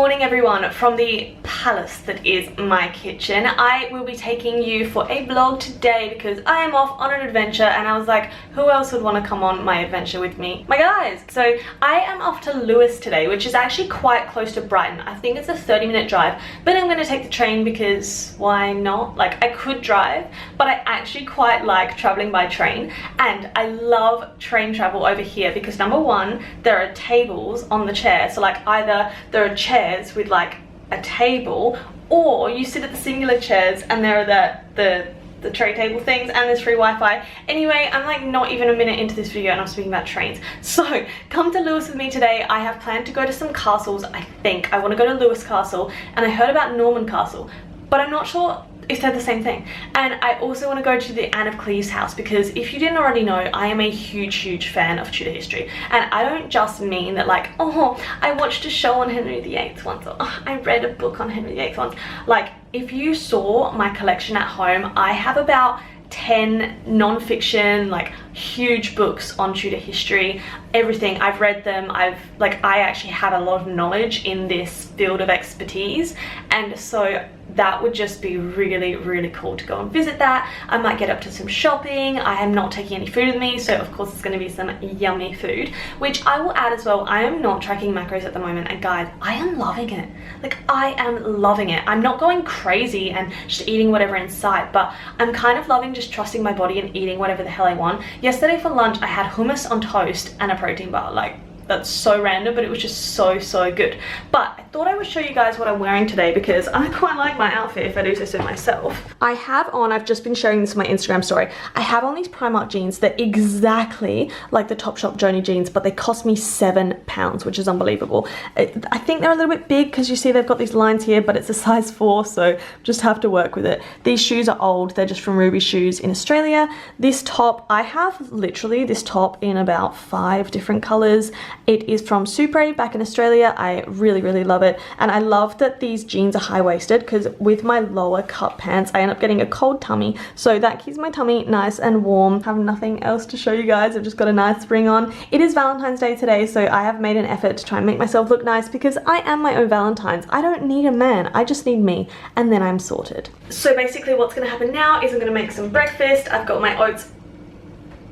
morning everyone from the palace that is my kitchen. I will be taking you for a vlog today because I am off on an adventure and I was like, who else would want to come on my adventure with me? My guys! So I am off to Lewes today, which is actually quite close to Brighton. I think it's a 30-minute drive, but I'm going to take the train because why not? Like, I could drive, but I actually quite like traveling by train, and I love train travel over here because number one, there are tables on the chair. So like either there are chairs with like a table, or you sit at the singular chairs and there are the tray table things, and there's free Wi-Fi. Anyway, I'm like not even a minute into this video and I'm speaking about trains. So come to Lewes with me today. I have planned to go to some castles. I think I want to go to Lewes Castle, and I heard about Norman Castle, but I'm not sure if they're the same thing. And I also want to go to the Anne of Cleves house because if you didn't already know, I am a huge fan of Tudor history. And I don't just mean that like, oh, I watched a show on Henry VIII once, or oh, I read a book on Henry VIII once. Like, if you saw my collection at home, I have about 10 non-fiction, like huge books on Tudor history, everything. I've read them. I actually have a lot of knowledge in this field of expertise, and so that would just be really cool to go and visit that. I might get up to some shopping. I am not taking any food with me, so of course it's going to be some yummy food, which I will add as well. I am not tracking macros at the moment, and guys, I am loving it. Like, I am loving it. I'm not going crazy and just eating whatever in sight, but I'm kind of loving just trusting my body and eating whatever the hell I want. Yesterday for lunch I had hummus on toast and a protein bar. Like, that's so random, but it was just so good. But I thought I would show you guys what I'm wearing today because I quite like my outfit, if I do say so myself. I have on, I've just been sharing this on my Instagram story, I have on these Primark jeans. They're exactly like the Topshop Joni jeans, but they cost me £7, which is unbelievable. I think they're a little bit big because you see they've got these lines here, but it's a size 4, so just have to work with it. These shoes are old. They're just from Ruby Shoes in Australia. This top, I have literally this top in about 5 different colors. It is from Supre back in Australia. I really love it, and I love that these jeans are high-waisted because with my lower cut pants I end up getting a cold tummy, so that keeps my tummy nice and warm. I have nothing else to show you guys. I've just got a nice ring on. It is Valentine's Day today, so I have made an effort to try and make myself look nice because I am my own Valentine's. I don't need a man, I just need me, and then I'm sorted. So basically what's going to happen now is I'm going to make some breakfast. I've got my oats.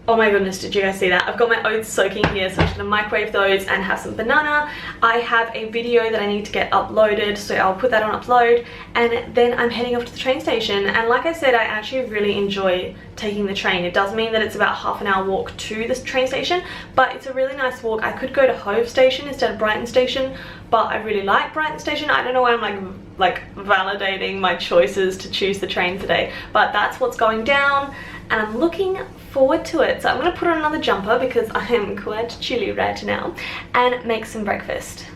Oh my goodness, did you guys see that? I've got my oats soaking here, so I'm just gonna microwave those and have some banana. I have a video that I need to get uploaded, so I'll put that on upload, and then I'm heading off to the train station. And like I said, I actually really enjoy taking the train. It does mean that it's about half an hour walk to this train station, but it's a really nice walk. I could go to Hove Station instead of Brighton Station, but I really like Brighton Station. I don't know why I'm like validating my choices to choose the train today, but that's what's going down, and I'm looking forward to it. So I'm gonna put on another jumper because I am quite chilly right now and make some breakfast.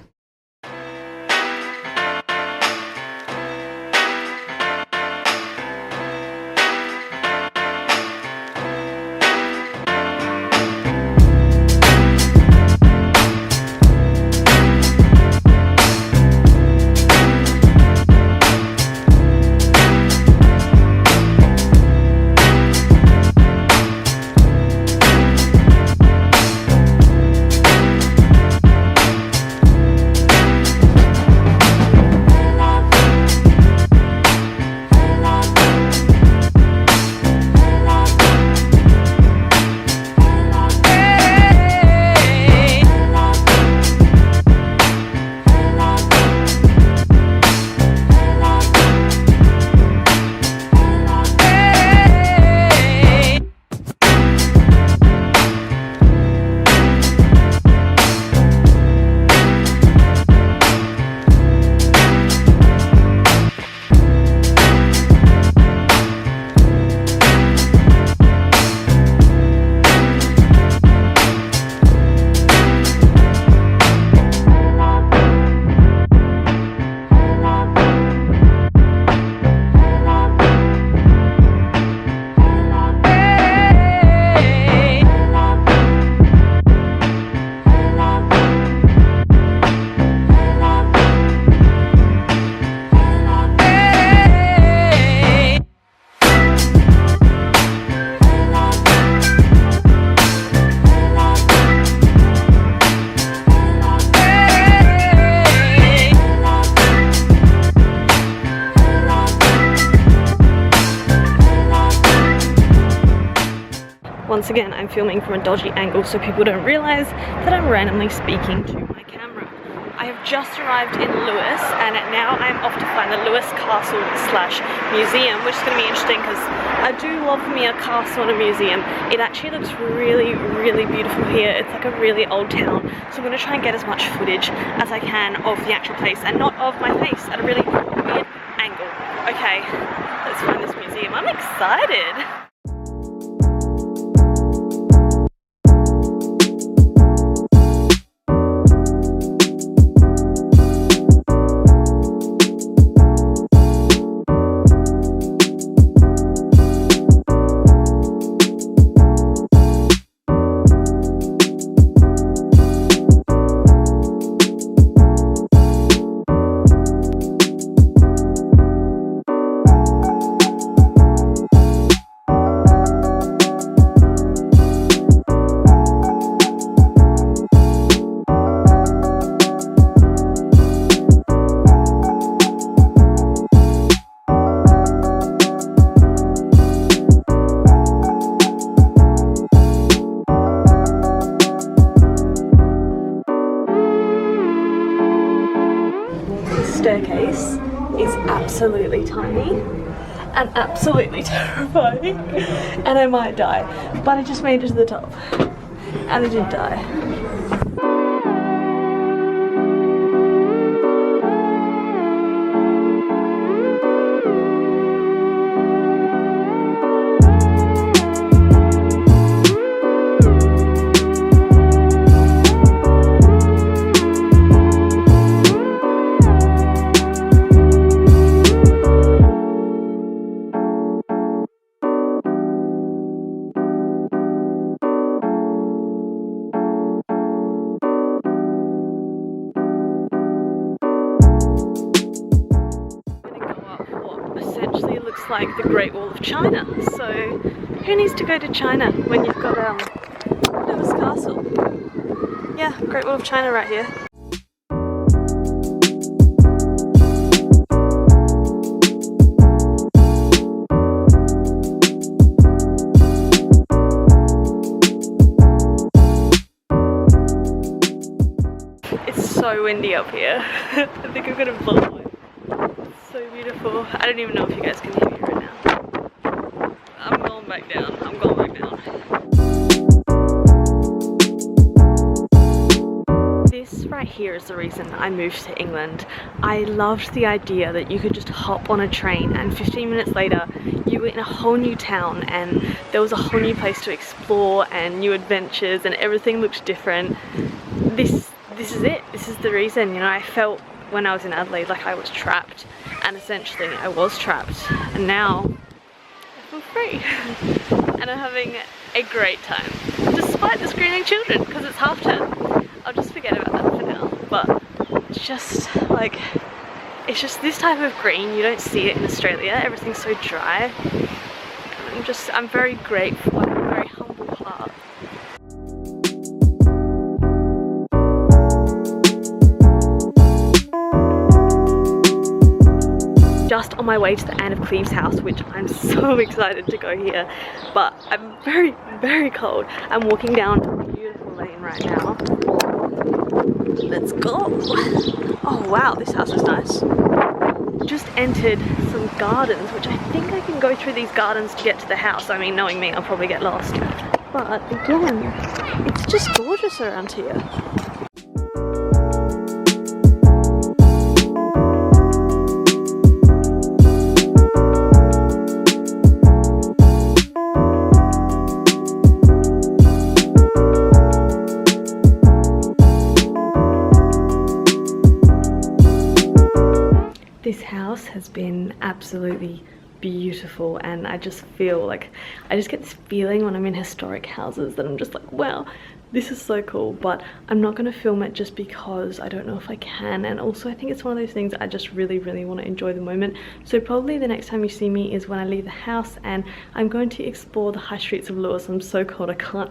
again, I'm filming from a dodgy angle so people don't realize that I'm randomly speaking to my camera. I have just arrived in Lewes, and now I'm off to find the Lewes Castle / museum, which is going to be interesting because I do love me a castle and a museum. It actually looks really, really beautiful here. It's like a really old town, so I'm going to try and get as much footage as I can of the actual place and not of my face at a really weird angle. Okay, let's find this museum. I'm excited! Staircase is absolutely tiny and absolutely terrifying, and I might die, but I just made it to the top and I didn't die. Like the Great Wall of China, so who needs to go to China when you've got Lewes Castle? Yeah, Great Wall of China right here. It's so windy up here. I think I'm gonna blow away. So beautiful. I don't even know if you guys can hear me right now. I'm going back down. I'm going back down. This right here is the reason I moved to England. I loved the idea that you could just hop on a train and 15 minutes later you were in a whole new town and there was a whole new place to explore and new adventures and everything looked different. This is it. This is the reason, you know. I felt when I was in Adelaide like I was trapped, and essentially I was trapped, and now I feel free and I'm having a great time despite the screaming children because it's half term. I'll just forget about that for now, but it's just like, it's just this type of green, you don't see it in Australia. Everything's so dry. I'm very grateful. I have a very humble heart. Just on my way to the Anne of Cleves house, which I'm so excited to go here, but I'm very, very cold. I'm walking down a beautiful lane right now. Let's go. Oh wow, this house is nice. Just entered some gardens, which I think I can go through these gardens to get to the house. I mean, knowing me, I'll probably get lost. But again, it's just gorgeous around here. This house has been absolutely beautiful, and I just feel like, I just get this feeling when I'm in historic houses that I'm just like, wow, this is so cool. But I'm not going to film it just because I don't know if I can, and also I think it's one of those things I just really, really want to enjoy the moment. So probably the next time you see me is when I leave the house and I'm going to explore the high streets of Lewes. I'm so cold, I can't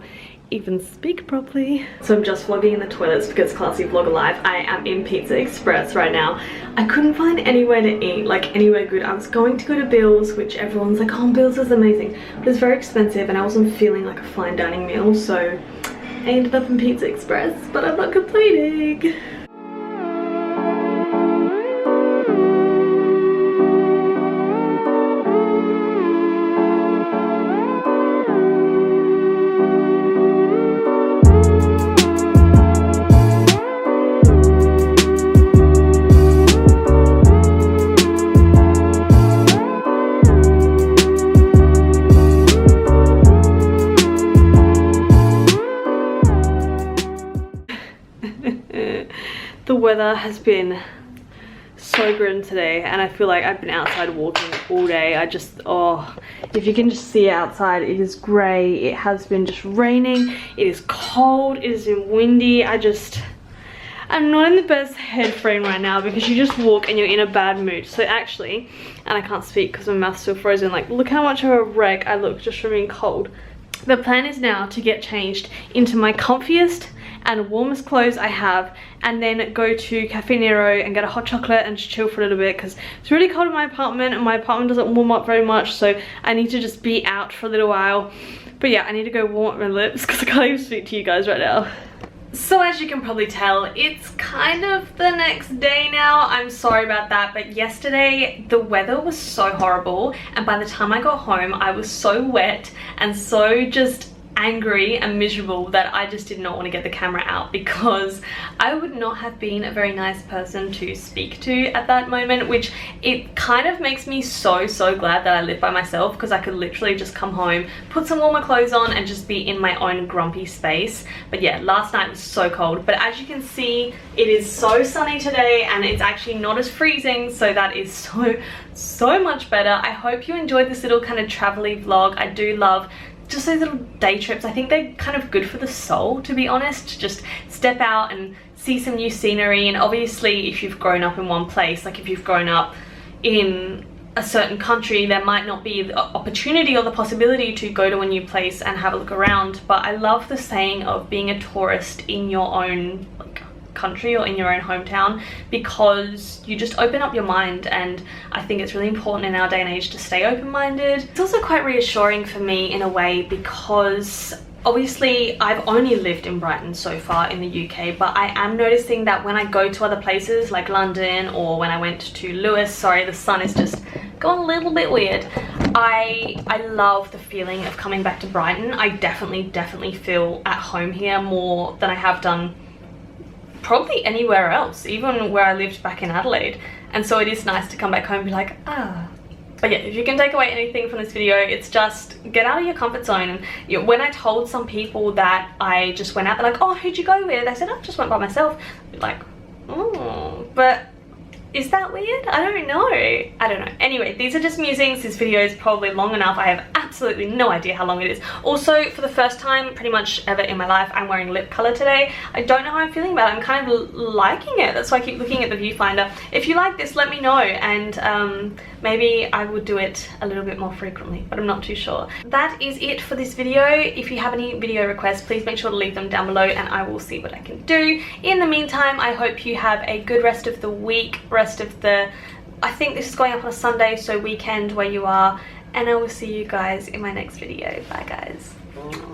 even speak properly. So I'm just vlogging in the toilets because classy vlog alive. I am in Pizza Express right now. I couldn't find anywhere to eat, like anywhere good. I was going to go to Bill's, which everyone's like, oh, Bill's is amazing, but it's very expensive and I wasn't feeling like a fine dining meal, so I ended up in Pizza Express, but I'm not complaining. The weather has been so grim today and I feel like I've been outside walking all day. Oh, if you can just see outside, it is grey, it has been just raining, it is cold, it is windy. I'm not in the best head frame right now because you just walk and you're in a bad mood. So actually, and I can't speak because my mouth's still frozen, like look how much of a wreck I look just from being cold. The plan is now to get changed into my comfiest and warmest clothes I have, and then go to Cafe Nero and get a hot chocolate and just chill for a little bit because it's really cold in my apartment and my apartment doesn't warm up very much, so I need to just be out for a little while. But yeah, I need to go warm up my lips because I can't even speak to you guys right now. So as you can probably tell, it's kind of the next day now. I'm sorry about that, but yesterday the weather was so horrible and by the time I got home I was so wet and so just angry and miserable that I just did not want to get the camera out because I would not have been a very nice person to speak to at that moment, which it kind of makes me so glad that I live by myself because I could literally just come home, put some warmer clothes on and just be in my own grumpy space. But yeah, last night was so cold, but as you can see it is so sunny today and it's actually not as freezing, so that is so much better. I hope you enjoyed this little kind of travel-y vlog. I do love just those little day trips. I think they're kind of good for the soul, to be honest, to just step out and see some new scenery. And obviously if you've grown up in one place, like if you've grown up in a certain country, there might not be the opportunity or the possibility to go to a new place and have a look around. But I love the saying of being a tourist in your own country or in your own hometown, because you just open up your mind, and I think it's really important in our day and age to stay open-minded. It's also quite reassuring for me in a way because obviously I've only lived in Brighton so far in the UK, but I am noticing that when I go to other places like London or when I went to Lewes, sorry the sun is just going a little bit weird, I love the feeling of coming back to Brighton. I definitely feel at home here more than I have done probably anywhere else, even where I lived back in Adelaide. And so it is nice to come back home and be like, ah. But yeah, if you can take away anything from this video, it's just get out of your comfort zone. And you know, when I told some people that I just went out, they're like, oh, who'd you go with? I said, I just went by myself. Like, oh, but is that weird? I don't know. Anyway, these are just musings. This video is probably long enough. I have absolutely no idea how long it is. Also, for the first time pretty much ever in my life, I'm wearing lip color today. I don't know how I'm feeling about it. I'm kind of liking it. That's why I keep looking at the viewfinder. If you like this, let me know, and maybe I would do it a little bit more frequently, but I'm not too sure. That is it for this video. If you have any video requests, please make sure to leave them down below and I will see what I can do. In the meantime, I hope you have a good rest of the week, I think this is going up on a Sunday, so weekend where you are, and I will see you guys in my next video. Bye guys.